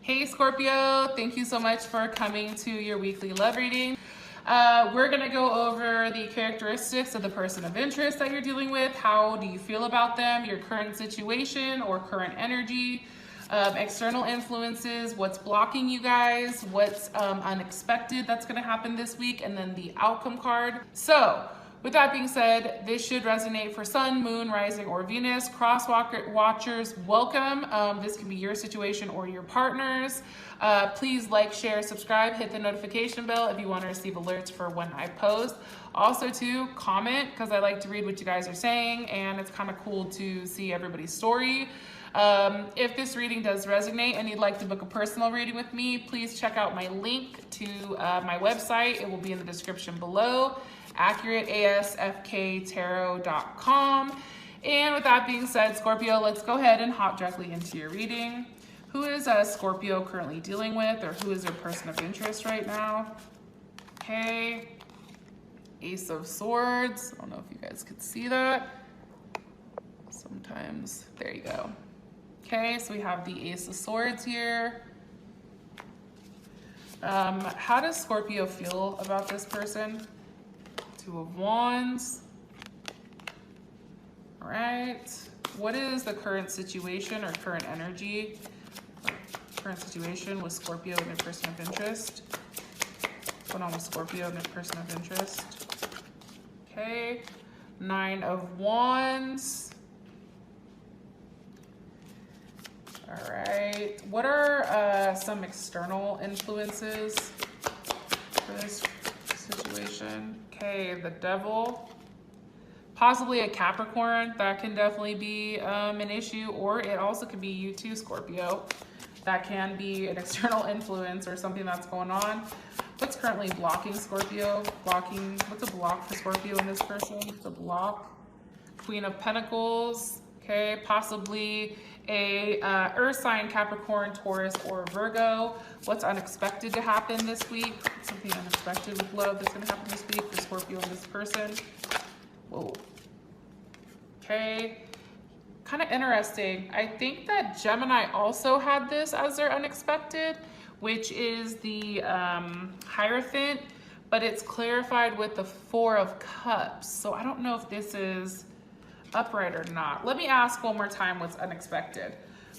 Hey Scorpio, thank you so much for coming to your weekly love reading. We're gonna go over the characteristics of the person of interest that you're dealing with. How do you feel about them, your current situation or current energy, external influences, what's blocking you guys, what's unexpected that's gonna happen this week, and then the outcome card. So, with that being said, this should resonate for Sun, Moon, Rising, or Venus. Cross watchers, welcome. This can be your situation or your partner's. Please like, share, subscribe, hit the notification bell if you want to receive alerts for when I post. Also too, comment, because I like to read what you guys are saying, and it's kind of cool to see everybody's story. If this reading does resonate and you'd like to book a personal reading with me, please check out my link to my website. It will be in the description below. AccurateASFKtarot.com. And with that being said, Scorpio, let's go ahead and hop directly into your reading. Who is Scorpio currently dealing with, or who is their person of interest right now? Okay. Ace of Swords. I don't know if you guys could see that. Sometimes, there you go. Okay, so we have the Ace of Swords here. How does Scorpio feel about this person? Two of Wands. All right. What is the current situation or current energy? Current situation with Scorpio and their person of interest. What's going on with Scorpio and their person of interest? Okay. Nine of Wands. All right. What are some external influences for this situation? Okay, the Devil. Possibly a Capricorn. That can definitely be an issue, or it also could be you too, Scorpio. That can be an external influence or something that's going on. What's currently blocking Scorpio? What's a block for Scorpio in this person? The block. Queen of Pentacles. Okay, possibly a earth sign, Capricorn, Taurus, or Virgo. What's unexpected to happen this week? Something unexpected with love that's gonna happen this week for Scorpio and this person. Whoa. Okay, kind of interesting. I think that Gemini also had this as their unexpected, which is the Hierophant, but it's clarified with the Four of Cups. So I don't know if this is upright or not. Let me ask one more time what's unexpected.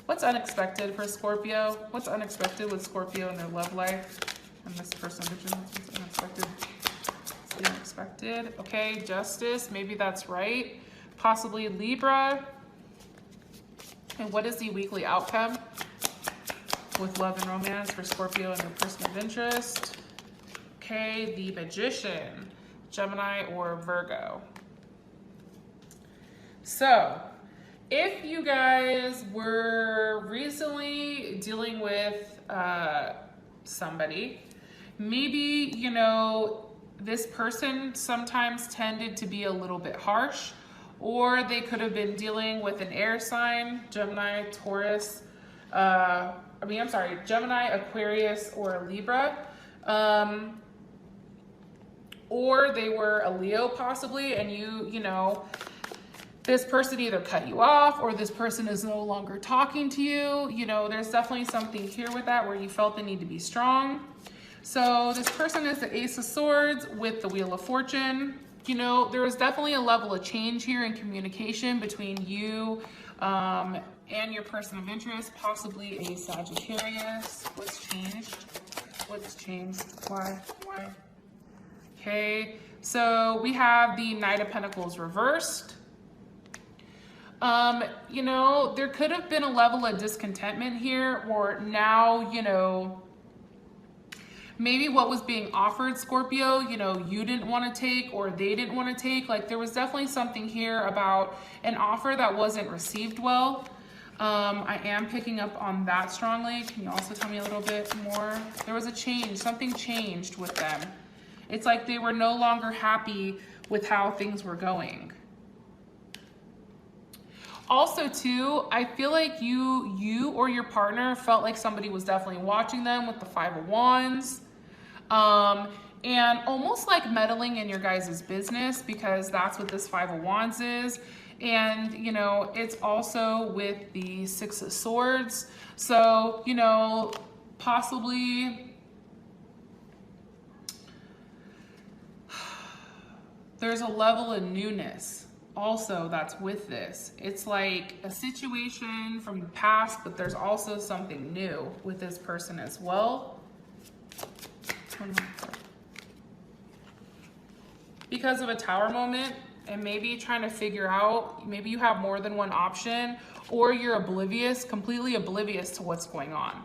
What's unexpected for Scorpio? What's unexpected with Scorpio in their love life? And this person, what's unexpected? What's unexpected? Okay, Justice, maybe that's right. Possibly Libra. And what is the weekly outcome with love and romance for Scorpio and their person of interest? Okay, the Magician, Gemini or Virgo. So, if you guys were recently dealing with somebody, maybe, you know, this person sometimes tended to be a little bit harsh, or they could have been dealing with an air sign, Gemini, Taurus, Gemini, Aquarius, or Libra. Or they were a Leo possibly, and you know, this person either cut you off or this person is no longer talking to you. You know, there's definitely something here with that where you felt the need to be strong. So this person is the Ace of Swords with the Wheel of Fortune. You know, there was definitely a level of change here in communication between you and your person of interest, possibly a Sagittarius. What's changed? What's changed? Why? Okay, so we have the Knight of Pentacles reversed. You know, there could have been a level of discontentment here, or now, you know, maybe what was being offered, Scorpio, you know, you didn't want to take, or they didn't want to take. Like, there was definitely something here about an offer that wasn't received well. I am picking up on that strongly. Can you also tell me a little bit more? There was a change, something changed with them. It's like they were no longer happy with how things were going. Also too, I feel like you or your partner felt like somebody was definitely watching them with the Five of Wands. And almost like meddling in your guys' business, because that's what this Five of Wands is. And, you know, it's also with the Six of Swords. So, you know, possibly there's a level of newness also that's with this. It's like a situation from the past, but there's also something new with this person as well. Because of a Tower moment, and maybe trying to figure out, maybe you have more than one option, or you're oblivious, completely oblivious to what's going on.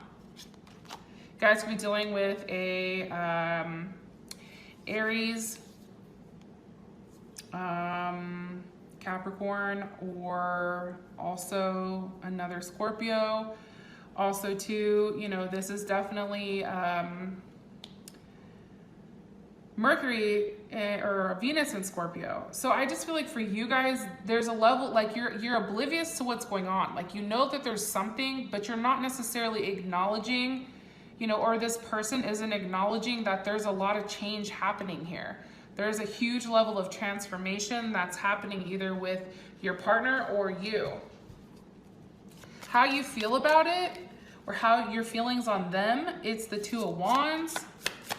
You guys could be dealing with a Aries, Capricorn, or also another Scorpio. Also too, you know, this is definitely Mercury or Venus in Scorpio. So I just feel like for you guys, there's a level, like you're oblivious to what's going on. Like, you know that there's something, but you're not necessarily acknowledging, you know, or this person isn't acknowledging that there's a lot of change happening here. There's a huge level of transformation that's happening either with your partner or you. How you feel about it, or how your feelings on them, it's the Two of Wands.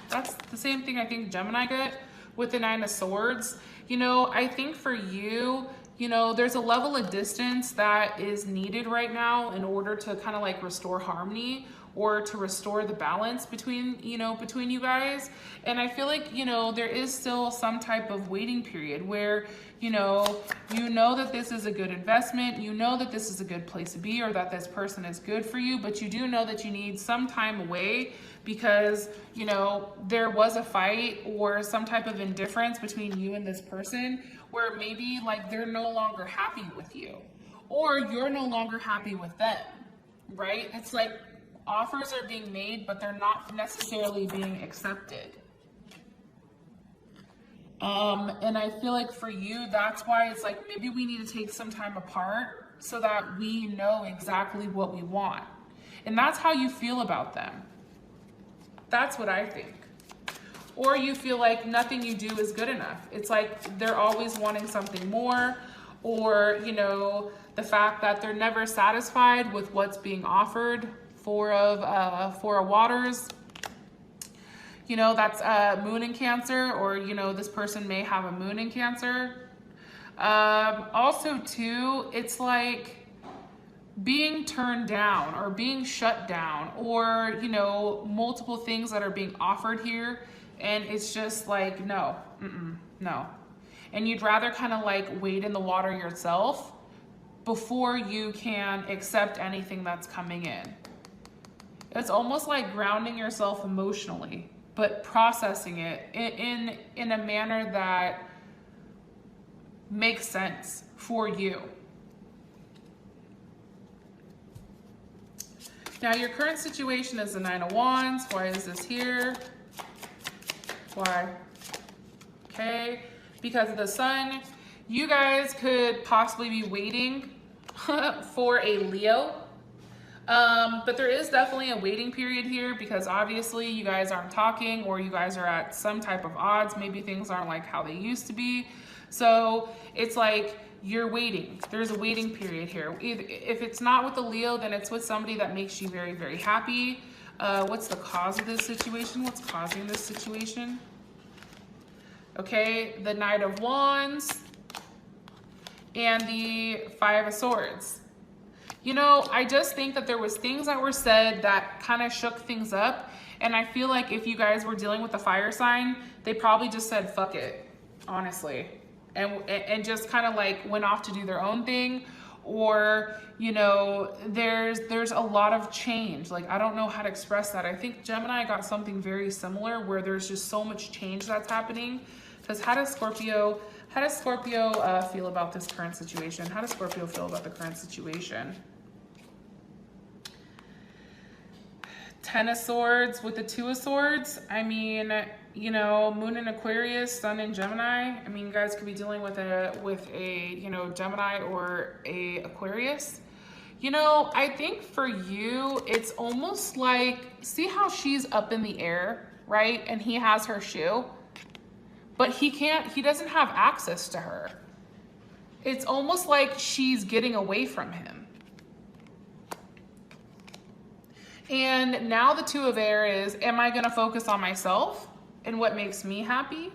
That's the same thing I think Gemini got with the Nine of Swords. You know, I think for you, you know, there's a level of distance that is needed right now in order to kind of like restore harmony, or to restore the balance between, you know, between you guys. And I feel like, you know, there is still some type of waiting period where, you know that this is a good investment, you know that this is a good place to be, or that this person is good for you, but you do know that you need some time away because, you know, there was a fight or some type of indifference between you and this person where maybe like they're no longer happy with you, or you're no longer happy with them, right? It's like offers are being made, but they're not necessarily being accepted. And I feel like for you, that's why it's like maybe we need to take some time apart so that we know exactly what we want. And that's how you feel about them. That's what I think. Or you feel like nothing you do is good enough. It's like they're always wanting something more, or, you know, the fact that they're never satisfied with what's being offered. Four of Waters. You know, that's Moon in Cancer, or, you know, this person may have a Moon in Cancer. Also too, it's like being turned down or being shut down, or, you know, multiple things that are being offered here. And it's just like, no, no. And you'd rather kind of like wade in the water yourself before you can accept anything that's coming in. It's almost like grounding yourself emotionally, but processing it in a manner that makes sense for you. Now, your current situation is the Nine of Wands. Why is this here? Why? Okay, because of the Sun. You guys could possibly be waiting for a Leo. But there is definitely a waiting period here because obviously you guys aren't talking, or you guys are at some type of odds. Maybe things aren't like how they used to be. So it's like you're waiting. There's a waiting period here. If it's not with the Leo, then it's with somebody that makes you very, very happy. What's the cause of this situation? What's causing this situation? Okay, the Knight of Wands and the Five of Swords. You know, I just think that there was things that were said that kind of shook things up. And I feel like if you guys were dealing with a fire sign, they probably just said, fuck it, honestly. And just kind of like went off to do their own thing. Or, you know, there's a lot of change. Like, I don't know how to express that. I think Gemini got something very similar where there's just so much change that's happening. Because how does Scorpio feel about this current situation? How does Scorpio feel about the current situation? Ten of Swords with the Two of Swords. I mean, you know, Moon in Aquarius, Sun in Gemini. I mean, you guys could be dealing with a you know, Gemini or a Aquarius. You know, I think for you, it's almost like, see how she's up in the air, right? And he has her shoe, but he doesn't have access to her. It's almost like she's getting away from him. And now the Two of Air is, am I going to focus on myself and what makes me happy?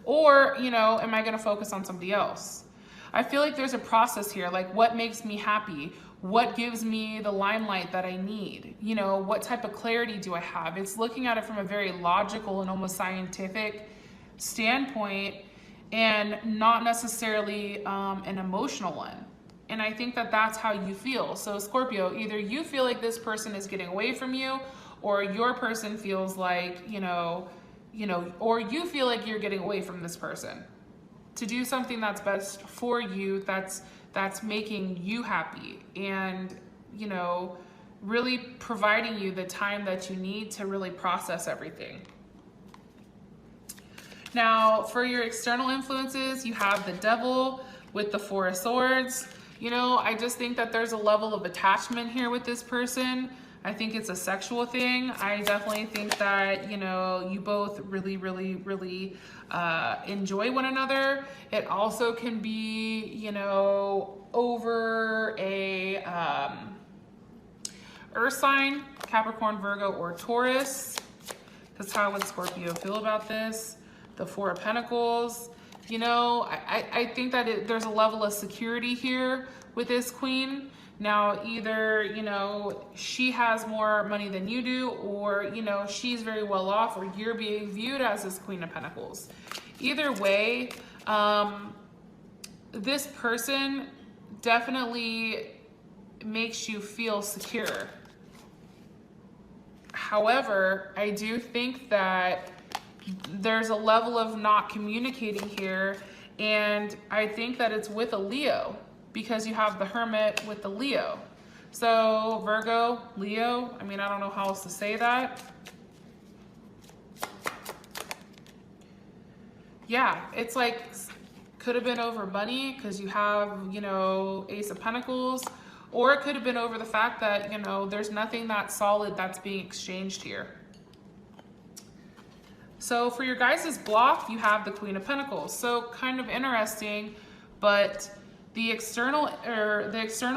Or, you know, am I going to focus on somebody else? I feel like there's a process here, like what makes me happy? What gives me the limelight that I need? You know, what type of clarity do I have? It's looking at it from a very logical and almost scientific standpoint and not necessarily an emotional one. And I think that that's how you feel. So Scorpio, either you feel like this person is getting away from you, or your person feels like, or you feel like you're getting away from this person to do something that's best for you, that's making you happy, and, you know, really providing you the time that you need to really process everything. Now, for your external influences, you have the Devil with the Four of Swords. You know, I just think that there's a level of attachment here with this person. I think it's a sexual thing. I definitely think that, you know, you both really, really, really enjoy one another. It also can be, you know, over a earth sign, Capricorn, Virgo, or Taurus. Because how would Scorpio feel about this? The Four of Pentacles. You know, I think that there's a level of security here with this queen. Now, either, you know, she has more money than you do, or, you know, she's very well off, or you're being viewed as this Queen of Pentacles. Either way, this person definitely makes you feel secure. However, I do think that there's a level of not communicating here, and I think that it's with a Leo, because you have the Hermit with the Leo. So Virgo, Leo, I mean, I don't know how else to say that. Yeah, it's like, could have been over money because you have, you know, Ace of Pentacles, or it could have been over the fact that, you know, there's nothing that solid that's being exchanged here. So for your guys' block, you have the Queen of Pentacles. So kind of interesting, but the external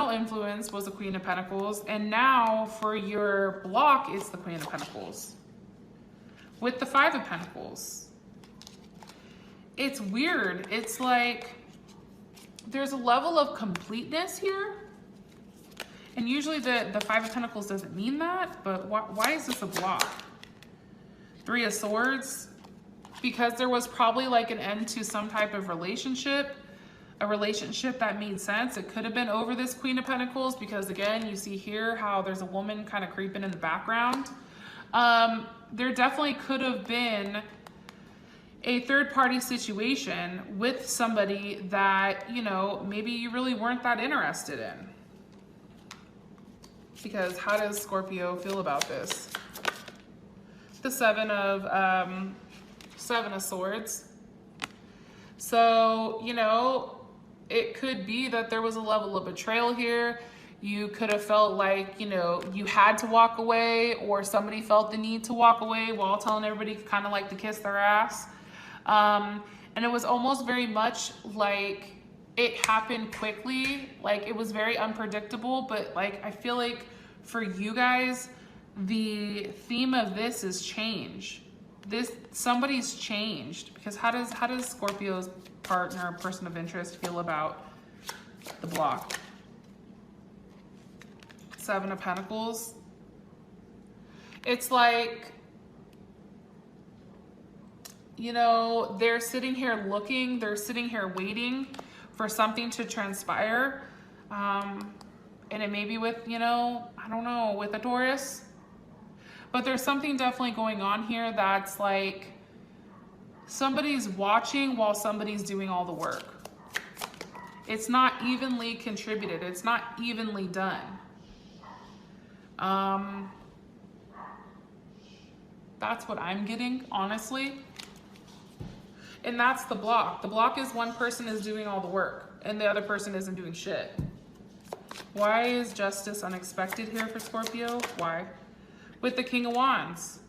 influence was the Queen of Pentacles, and now for your block, it's the Queen of Pentacles with the Five of Pentacles. It's weird. It's like there's a level of completeness here, and usually the Five of Pentacles doesn't mean that, but why is this a block? Three of Swords, because there was probably like an end to some type of relationship, a relationship that made sense. It could have been over this Queen of Pentacles, because again, you see here how there's a woman kind of creeping in the background. There definitely could have been a third-party situation with somebody that, you know, maybe you really weren't that interested in. Because how does Scorpio feel about this? The Seven of Swords. So, you know, it could be that there was a level of betrayal here. You could have felt like, you know, you had to walk away, or somebody felt the need to walk away while telling everybody kind of like to kiss their ass. And it was almost very much like it happened quickly. Like it was very unpredictable, but like I feel like for you guys, the theme of this is change. Somebody's changed, because how does Scorpio's partner, person of interest, feel about the block? Seven of Pentacles. It's like, you know, they're sitting here looking, they're sitting here waiting for something to transpire. And it may be with, you know, I don't know, with a Taurus. But there's something definitely going on here that's like somebody's watching while somebody's doing all the work. It's not evenly contributed. It's not evenly done. That's what I'm getting, honestly. And that's the block. The block is one person is doing all the work and the other person isn't doing shit. Why is justice unexpected here for Scorpio? Why? With the King of Wands.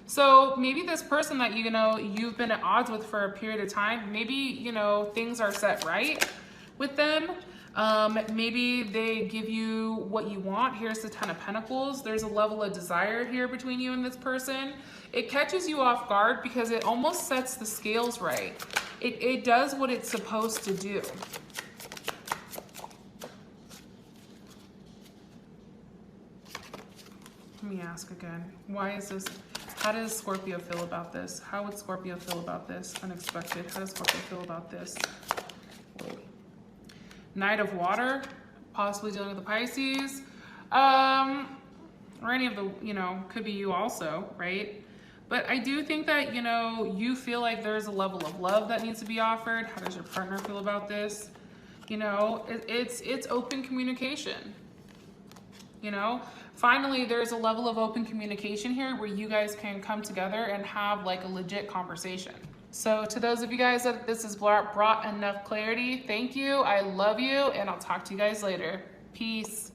So maybe this person that, you know, you've been at odds with for a period of time, maybe, you know, things are set right with them. Maybe they give you what you want. Here's the Ten of Pentacles. There's a level of desire here between you and this person. It catches you off guard because it almost sets the scales right. It does what it's supposed to do. Let me ask again. Why is this? How does Scorpio feel about this? How would Scorpio feel about this? Unexpected. How does Scorpio feel about this? Knight of Water, possibly dealing with the Pisces, or any of the, you know, could be you also, right? But I do think that, you know, you feel like there's a level of love that needs to be offered. How does your partner feel about this? You know, it's open communication. You know, finally, there's a level of open communication here where you guys can come together and have like a legit conversation. So to those of you guys that this has brought enough clarity, thank you. I love you, and I'll talk to you guys later. Peace.